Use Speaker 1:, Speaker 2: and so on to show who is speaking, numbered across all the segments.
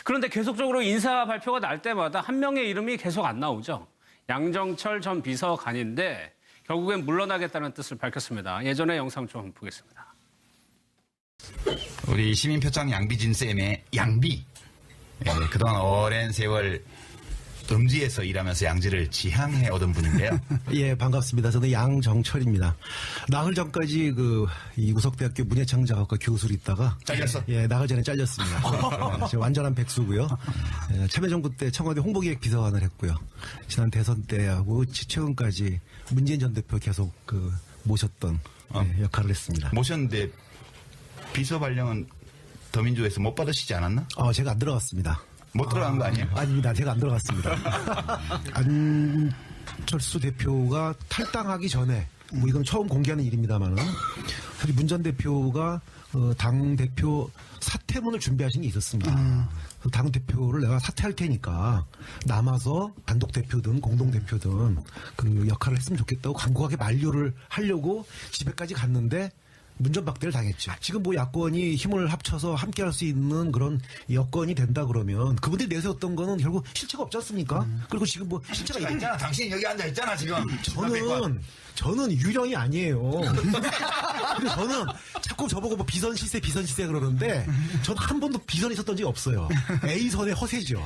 Speaker 1: 그런데 계속적으로 인사 발표가 날 때마다 한 명의 이름이 계속 안 나오죠. 양정철 전 비서관인데 결국엔 물러나겠다는 뜻을 밝혔습니다. 예전의 영상 좀 보겠습니다.
Speaker 2: 우리 시민표창 양비진 쌤의 양비. 그동안 오랜 세월 음지에서 일하면서 양지를 지향해 오던 분인데요.
Speaker 3: 예, 반갑습니다. 저는 양정철입니다. 나흘 전까지 이 우석대학교 문예창작학과 교수로 있다가
Speaker 2: 잘렸어?
Speaker 3: 예, 나흘 전에 잘렸습니다. 제가 완전한 백수고요. 참여정부 때 청와대 홍보기획 비서관을 했고요. 지난 대선 때하고 최근까지 문재인 전 대표 계속 모셨던 역할을 했습니다.
Speaker 2: 모셨는데 비서 발령은 더민주에서 못 받으시지 않았나?
Speaker 3: 제가 안 들어갔습니다.
Speaker 2: 못 들어간 거 아니에요?
Speaker 3: 아닙니다. 제가 안 들어갔습니다. 안철수 대표가 탈당하기 전에, 이건 처음 공개하는 일입니다만은, 사실 문 전 대표가 당대표 사퇴문을 준비하신 게 있었습니다. 당대표를 내가 사퇴할 테니까 남아서 단독대표든 공동대표든 그 역할을 했으면 좋겠다고 간곡하게 만류를 하려고 집에까지 갔는데 문전박대를 당했죠. 지금 야권이 힘을 합쳐서 함께 할 수 있는 그런 여건이 된다 그러면 그분들이 내세웠던 거는 결국 실체가 없지 않습니까? 그리고 지금 실체가
Speaker 2: 있잖아. 당신이 여기 앉아 있잖아, 지금.
Speaker 3: 저는 유령이 아니에요. 근데 저는 자꾸 저보고 비선 시세 그러는데 저는 한 번도 비선이 있었던 적이 없어요. A선의 허세죠.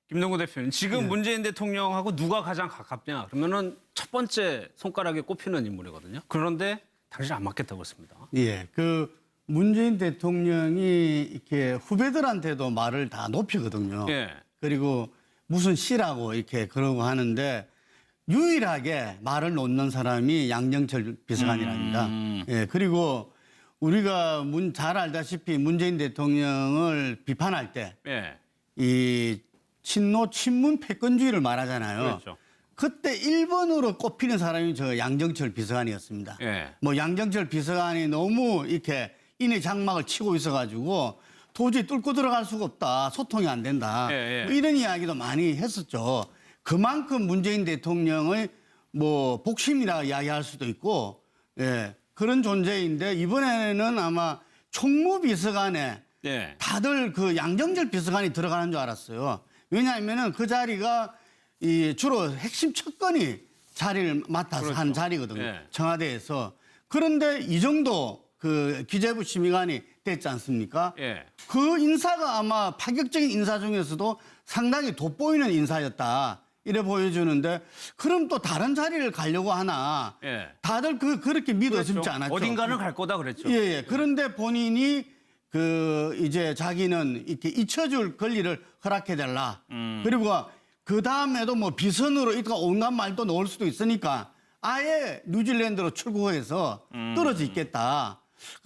Speaker 1: 김동구 대표님, 지금 문재인 대통령하고 누가 가장 가깝냐? 그러면은 첫 번째 손가락에 꼽히는 인물이거든요. 그런데 당신 안 맞겠다고 했습니다.
Speaker 4: 예, 문재인 대통령이 이렇게 후배들한테도 말을 다 높이거든요.
Speaker 1: 예.
Speaker 4: 그리고 무슨 씨라고 이렇게 그러고 하는데 유일하게 말을 놓는 사람이 양정철 비서관이랍니다. 예, 그리고 우리가 잘 알다시피 문재인 대통령을 비판할 때 이 친노 친문 패권주의를 말하잖아요.
Speaker 1: 그렇죠.
Speaker 4: 그때 1번으로 꼽히는 사람이 저 양정철 비서관이었습니다.
Speaker 1: 예.
Speaker 4: 양정철 비서관이 너무 이렇게 인의 장막을 치고 있어가지고 도저히 뚫고 들어갈 수가 없다. 소통이 안 된다. 이런 이야기도 많이 했었죠. 그만큼 문재인 대통령의 복심이라 이야기할 수도 있고, 그런 존재인데 이번에는 아마 총무비서관에 다들 양정철 비서관이 들어가는 줄 알았어요. 왜냐하면은 그 자리가 주로 핵심 척건이 자리를 맡아서 한 자리거든요. 청와대에서. 그런데 이 정도 기재부 심의관이 됐지 않습니까? 그 인사가 아마 파격적인 인사 중에서도 상당히 돋보이는 인사였다. 이래 보여주는데 그럼 또 다른 자리를 가려고 하나. 다들 그렇게 믿어집지 않았죠.
Speaker 1: 어딘가는 갈 거다 그랬죠.
Speaker 4: 예. 그런데 본인이 이제 자기는 이렇게 잊혀줄 권리를 허락해달라. 그리고 그 다음에도 비선으로 있다가 온갖 말도 넣을 수도 있으니까 아예 뉴질랜드로 출국해서 떨어져 있겠다.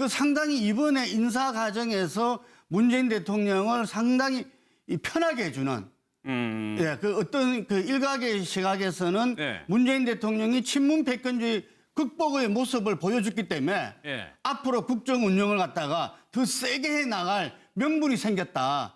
Speaker 4: 상당히 이번에 인사 과정에서 문재인 대통령을 상당히 편하게 해주는 어떤 일각의 시각에서는 문재인 대통령이 친문 패권주의 극복의 모습을 보여줬기 때문에 앞으로 국정 운영을 갖다가 더 세게 해 나갈 명분이 생겼다.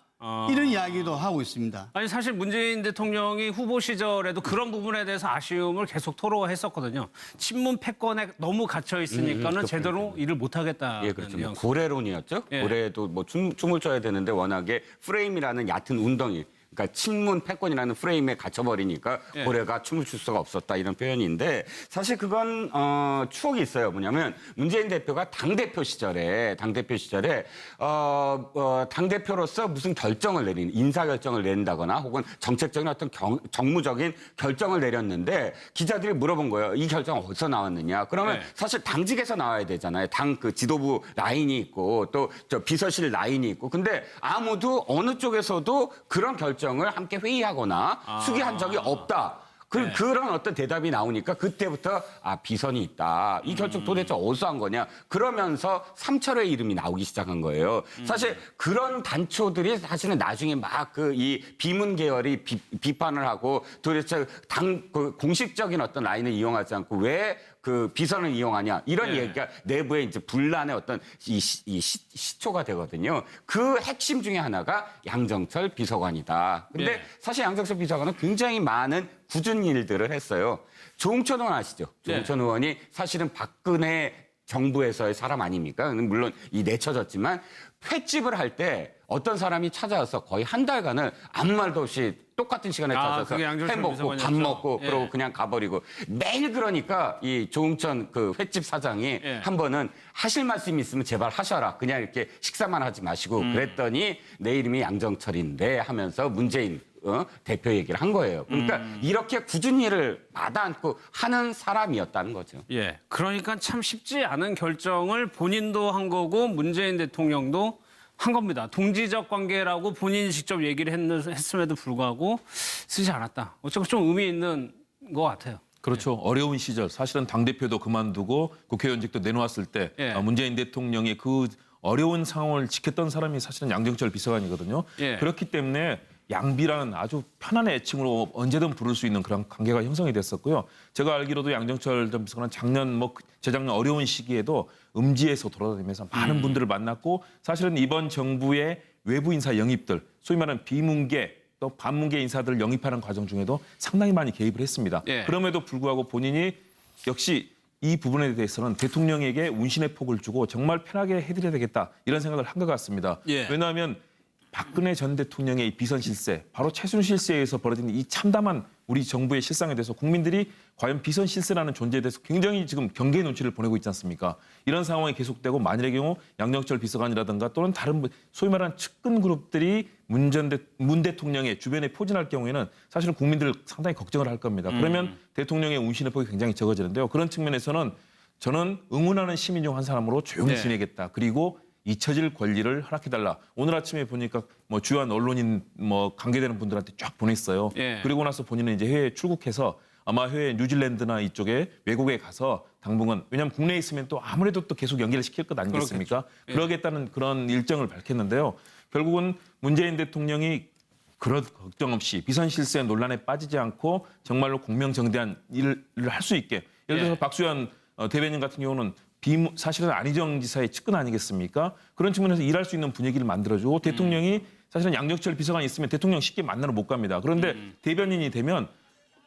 Speaker 4: 이런 이야기도 하고 있습니다.
Speaker 1: 아니 사실 문재인 대통령이 후보 시절에도 그런 부분에 대해서 아쉬움을 계속 토로했었거든요. 친문 패권에 너무 갇혀 있으니까는 제대로 일을 못 하겠다는
Speaker 5: 예, 그렇죠. 고래론이었죠. 고래도 춤을 춰야 되는데 워낙에 프레임이라는 얕은 운덩이. 그러니까 친문 패권이라는 프레임에 갇혀버리니까 고래가 춤을 출 수가 없었다 이런 표현인데 사실 그건 추억이 있어요. 뭐냐면 문재인 대표가 당대표 시절에 당대표로서 무슨 결정을 내리는 인사 결정을 내린다거나 혹은 정책적인 어떤 정무적인 결정을 내렸는데 기자들이 물어본 거예요. 이 결정 어디서 나왔느냐. 그러면 사실 당직에서 나와야 되잖아요. 당 지도부 라인이 있고 또 비서실 라인이 있고 근데 아무도 어느 쪽에서도 그런 결정을 함께 회의하거나 수기한 적이 없다. 그런 어떤 대답이 나오니까 그때부터 비선이 있다. 이 결정 도대체 어디서 한 거냐. 그러면서 삼철의 이름이 나오기 시작한 거예요. 사실 그런 단초들이 사실은 나중에 막 이 비문 계열이 비판을 하고 도대체 공식적인 어떤 라인을 이용하지 않고 왜 비선을 이용하냐. 이런 얘기가 내부에 이제 분란의 어떤 시초가 되거든요. 그 핵심 중에 하나가 양정철 비서관이다. 근데 사실 양정철 비서관은 굉장히 많은 굳은 일들을 했어요. 조응천 의원 아시죠? 조응천 의원이 사실은 박근혜 정부에서의 사람 아닙니까? 물론 이 내쳐졌지만 횟집을 할 때 어떤 사람이 찾아와서 거의 한 달간을 아무 말도 없이 똑같은 시간에 찾아서
Speaker 1: 그게
Speaker 5: 회
Speaker 1: 양정철
Speaker 5: 먹고
Speaker 1: 비서관이었죠.
Speaker 5: 밥 먹고
Speaker 1: 예.
Speaker 5: 그러고 그냥 가버리고 매일 그러니까 이 조응천 그 횟집 사장이
Speaker 1: 예.
Speaker 5: 한 번은 하실 말씀이 있으면 제발 하셔라. 그냥 이렇게 식사만 하지 마시고 그랬더니 내 이름이 양정철인데 하면서 문재인 대표 얘기를 한 거예요. 그러니까 이렇게 굳은 일을 마다않고 하는 사람이었다는 거죠.
Speaker 1: 예. 그러니까 참 쉽지 않은 결정을 본인도 한 거고 문재인 대통령도 한 겁니다. 동지적 관계라고 본인이 직접 얘기를 했음에도 불구하고 쓰지 않았다. 어쩌고 좀 의미 있는 것 같아요.
Speaker 6: 그렇죠. 어려운 시절 사실은 당대표도 그만두고 국회의원직도 내놓았을 때
Speaker 1: 예.
Speaker 6: 문재인 대통령이 그 어려운 상황을 지켰던 사람이 사실은 양정철 비서관이거든요.
Speaker 1: 예.
Speaker 6: 그렇기 때문에 양비라는 아주 편안한 애칭으로 언제든 부를 수 있는 그런 관계가 형성이 됐었고요. 제가 알기로도 양정철 전 비서관은 작년 재작년 어려운 시기에도 음지에서 돌아다니면서 많은 분들을 만났고 사실은 이번 정부의 외부 인사 영입들, 소위 말하는 비문계 또 반문계 인사들을 영입하는 과정 중에도 상당히 많이 개입을 했습니다.
Speaker 1: 예.
Speaker 6: 그럼에도 불구하고 본인이 역시 이 부분에 대해서는 대통령에게 운신의 폭을 주고 정말 편하게 해드려야 되겠다 이런 생각을 한 것 같습니다.
Speaker 1: 예.
Speaker 6: 왜냐하면 박근혜 전 대통령의 이 비선 실세, 바로 최순실세에 의해서 벌어진 이 참담한 우리 정부의 실상에 대해서 국민들이 과연 비선 실세라는 존재에 대해서 굉장히 지금 경계의 눈치를 보내고 있지 않습니까? 이런 상황이 계속되고 만일의 경우 양정철 비서관이라든가 또는 다른 소위 말하는 측근 그룹들이 문 대통령의 주변에 포진할 경우에는 사실은 국민들 상당히 걱정을 할 겁니다. 그러면 대통령의 운신의 폭이 굉장히 적어지는데요. 그런 측면에서는 저는 응원하는 시민 중 한 사람으로 조용히
Speaker 1: 네.
Speaker 6: 지내겠다. 그리고 잊혀질 권리를 허락해달라. 오늘 아침에 보니까 주요한 언론인 관계되는 분들한테 쫙 보냈어요.
Speaker 1: 예.
Speaker 6: 그리고 나서 본인은 이제 해외에 출국해서 아마 해외 뉴질랜드나 이쪽에 외국에 가서 당분간 왜냐하면 국내에 있으면 또 아무래도 또 계속 연결을 시킬 것 아니겠습니까?
Speaker 1: 예.
Speaker 6: 그러겠다는 그런 일정을 밝혔는데요. 결국은 문재인 대통령이 그런 걱정 없이 비선 실세 논란에 빠지지 않고 정말로 공명정대한 일을 할 수 있게 예를 들어서
Speaker 1: 예.
Speaker 6: 박수현 대변인 같은 경우는 사실은 안희정 지사의 측근 아니겠습니까? 그런 측면에서 일할 수 있는 분위기를 만들어주고 대통령이 사실은 양정철 비서관이 있으면 대통령 쉽게 만나러 못 갑니다. 그런데 대변인이 되면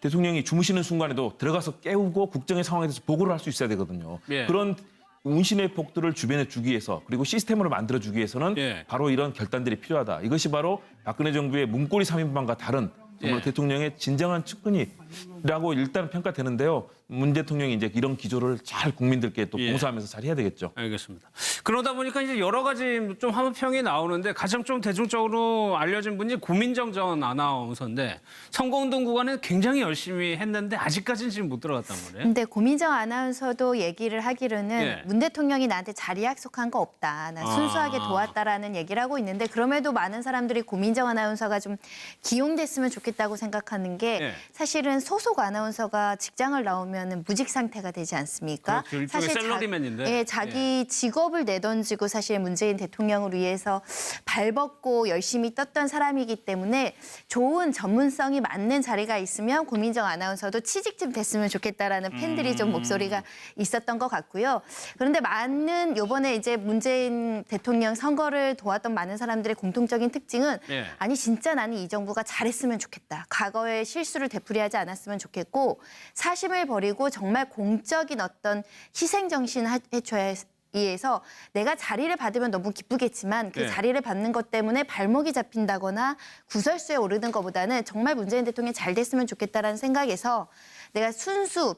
Speaker 6: 대통령이 주무시는 순간에도 들어가서 깨우고 국정의 상황에 대해서 보고를 할 수 있어야 되거든요.
Speaker 1: 예.
Speaker 6: 그런 운신의 폭들을 주변에 주기 위해서 그리고 시스템으로 만들어주기 위해서는
Speaker 1: 예.
Speaker 6: 바로 이런 결단들이 필요하다. 이것이 바로 박근혜 정부의 문고리 3인방과 다른 정말
Speaker 1: 예.
Speaker 6: 대통령의 진정한 측근이라고 일단 평가되는데요. 문 대통령이 이제 이런 기조를 잘 국민들께 또
Speaker 1: 예.
Speaker 6: 봉사하면서 잘 해야 되겠죠.
Speaker 1: 알겠습니다. 그러다 보니까 이제 여러 가지 좀 화무평이 나오는데 가장 좀 대중적으로 알려진 분이 고민정 전 아나운서인데 성공동 구간에 굉장히 열심히 했는데 아직까지는 지금 못 들어갔단 말이에요.
Speaker 7: 근데 고민정 아나운서도 얘기를 하기로는
Speaker 1: 예.
Speaker 7: 문 대통령이 나한테 자리 약속한 거 없다. 나 순수하게 도왔다라는 얘기를 하고 있는데 그럼에도 많은 사람들이 고민정 아나운서가 좀 기용됐으면 좋겠다고 생각하는 게
Speaker 1: 예.
Speaker 7: 사실은 소속 아나운서가 직장을 나오면 무직 상태가 되지 않습니까?
Speaker 1: 그렇죠. 일종의 샐러리맨인데.
Speaker 7: 자기 직업을 내던지고 사실 문재인 대통령을 위해서 발벗고 열심히 떴던 사람이기 때문에 좋은 전문성이 맞는 자리가 있으면 고민정 아나운서도 취직 좀 됐으면 좋겠다라는 팬들이 좀 목소리가 있었던 것 같고요. 그런데 많은 요번에 이제 문재인 대통령 선거를 도왔던 많은 사람들의 공통적인 특징은
Speaker 1: 예.
Speaker 7: 아니 진짜 나는 이 정부가 잘했으면 좋겠다. 과거의 실수를 되풀이하지 않았으면 좋겠고 사심을 버리고 정말 공적인 어떤 희생정신 해줘야 의해서 내가 자리를 받으면 너무 기쁘겠지만 그
Speaker 1: 네.
Speaker 7: 자리를 받는 것 때문에 발목이 잡힌다거나 구설수에 오르는 것보다는 정말 문재인 대통령이 잘 됐으면 좋겠다라는 생각에서 내가 순수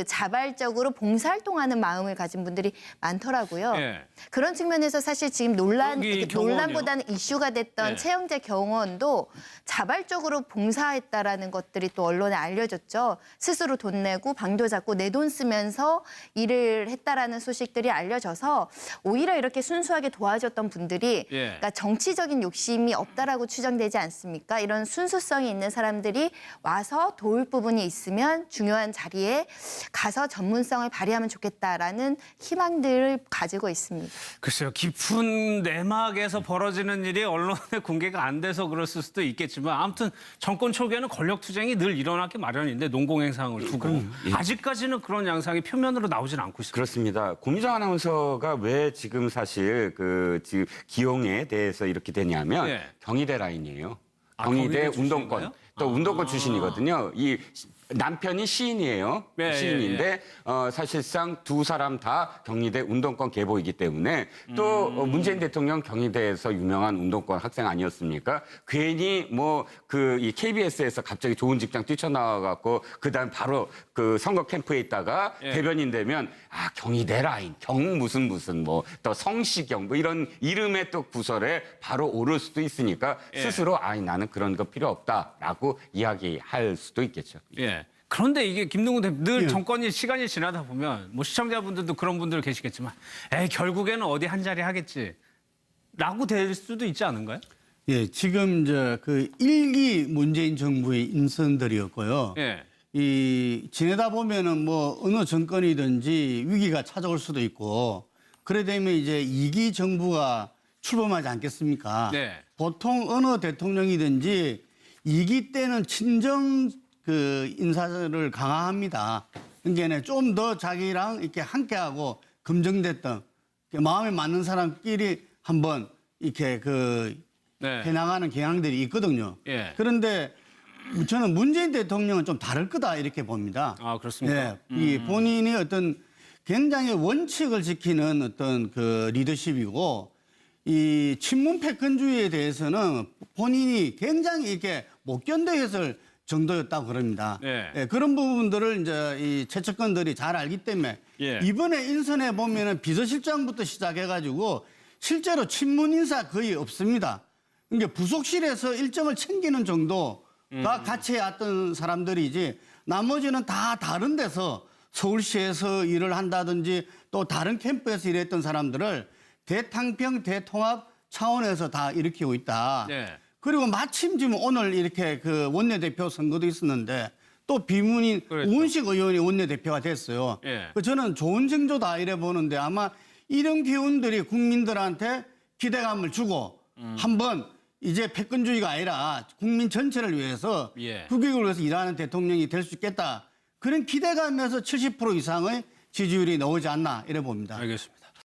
Speaker 7: 자발적으로 봉사활동하는 마음을 가진 분들이 많더라고요.
Speaker 1: 예.
Speaker 7: 그런 측면에서 사실 지금
Speaker 1: 여기 경호원이요?
Speaker 7: 논란보다는 이슈가 됐던
Speaker 1: 네.
Speaker 7: 최영재 경호원도 자발적으로 봉사했다라는 것들이 또 언론에 알려졌죠. 스스로 돈 내고 방도 잡고 내 돈 쓰면서 일을 했다라는 소식들이 알려져서 오히려 이렇게 순수하게 도와줬던 분들이
Speaker 1: 예.
Speaker 7: 그러니까 정치적인 욕심이 없다라고 추정되지 않습니까? 이런 순수성이 있는 사람들이 와서 도울 부분이 있으면 중요한 자리에 가서 전문성을 발휘하면 좋겠다라는 희망들을 가지고 있습니다.
Speaker 1: 글쎄요. 깊은 내막에서 벌어지는 일이 언론에 공개가 안 돼서 그랬을 수도 있겠지만 아무튼 정권 초기에는 권력투쟁이 늘 일어나기 마련인데 농공행상을 두고 아직까지는 그런 양상이 표면으로 나오진 않고 있습니다.
Speaker 5: 그렇습니다. 고민정 아나운서가 왜 지금 사실 지금 기용에 대해서 이렇게 되냐면
Speaker 1: 예.
Speaker 5: 경희대 라인이에요.
Speaker 1: 아,
Speaker 5: 경희대
Speaker 1: 경희대
Speaker 5: 운동권.
Speaker 1: 출신인가요?
Speaker 5: 또 운동권 출신이거든요. 이 남편이 시인이에요.
Speaker 1: 예,
Speaker 5: 시인인데 사실상 두 사람 다 경희대 운동권 계보이기 때문에 또 문재인 대통령 경희대에서 유명한 운동권 학생 아니었습니까? 괜히 뭐 이 KBS에서 갑자기 좋은 직장 뛰쳐나와 갖고 그다음 바로 그 선거 캠프에 있다가 대변인 되면 경희대 라인 경 무슨 뭐 또 성시경 뭐 이런 이름의 또 구설에 바로 오를 수도 있으니까 스스로 나는 그런 거 필요 없다라고 이야기할 수도 있겠죠.
Speaker 1: 예. 그런데 이게 김동훈 대표 늘 정권이 시간이 지나다 보면 뭐 시청자분들도 그런 분들 계시겠지만 결국에는 어디 한 자리 하겠지 라고 될 수도 있지 않은가요?
Speaker 4: 예, 지금 그 1기 문재인 정부의 인선들이었고요.
Speaker 1: 예.
Speaker 4: 이 지내다 보면은 뭐 어느 정권이든지 위기가 찾아올 수도 있고 그래 되면 이제 2기 정부가 출범하지 않겠습니까?
Speaker 1: 네.
Speaker 4: 보통 어느 대통령이든지 2기 때는 친정 그 인사를 강화합니다. 그러니까 좀 더 자기랑 이렇게 함께하고 검증됐던 마음에 맞는 사람끼리 한번 이렇게 해나가는 경향들이 있거든요.
Speaker 1: 예.
Speaker 4: 그런데 저는 문재인 대통령은 좀 다를 거다 이렇게 봅니다.
Speaker 1: 아, 그렇습니까?
Speaker 4: 예, 이 본인이 어떤 굉장히 원칙을 지키는 어떤 그 리더십이고 이 친문 패권주의에 대해서는 본인이 굉장히 이렇게 못 견뎌했을 정도였다고 그럽니다.
Speaker 1: 예.
Speaker 4: 그런 부분들을 이제 이 최측근들이 잘 알기 때문에
Speaker 1: 예.
Speaker 4: 이번에 인선에 보면은 비서실장부터 시작해가지고 실제로 친문 인사 거의 없습니다. 그러니까 부속실에서 일정을 챙기는 정도가 같이 해왔던 사람들이지 나머지는 다 다른 데서 서울시에서 일을 한다든지 또 다른 캠프에서 일했던 사람들을 대탕평 대통합 차원에서 다 일으키고 있다.
Speaker 1: 네.
Speaker 4: 그리고 마침 지금 오늘 이렇게 그 원내대표 선거도 있었는데 또 비문인
Speaker 1: 그렇죠.
Speaker 4: 우은식 의원이 원내대표가 됐어요.
Speaker 1: 예.
Speaker 4: 저는 좋은 징조다 이래 보는데 아마 이런 기운들이 국민들한테 기대감을 주고 한번 이제 패권주의가 아니라 국민 전체를 위해서 국익을 위해서 일하는 대통령이 될 수 있겠다. 그런 기대감에서 70% 이상의 지지율이 나오지 않나 이래 봅니다.
Speaker 1: 알겠습니다.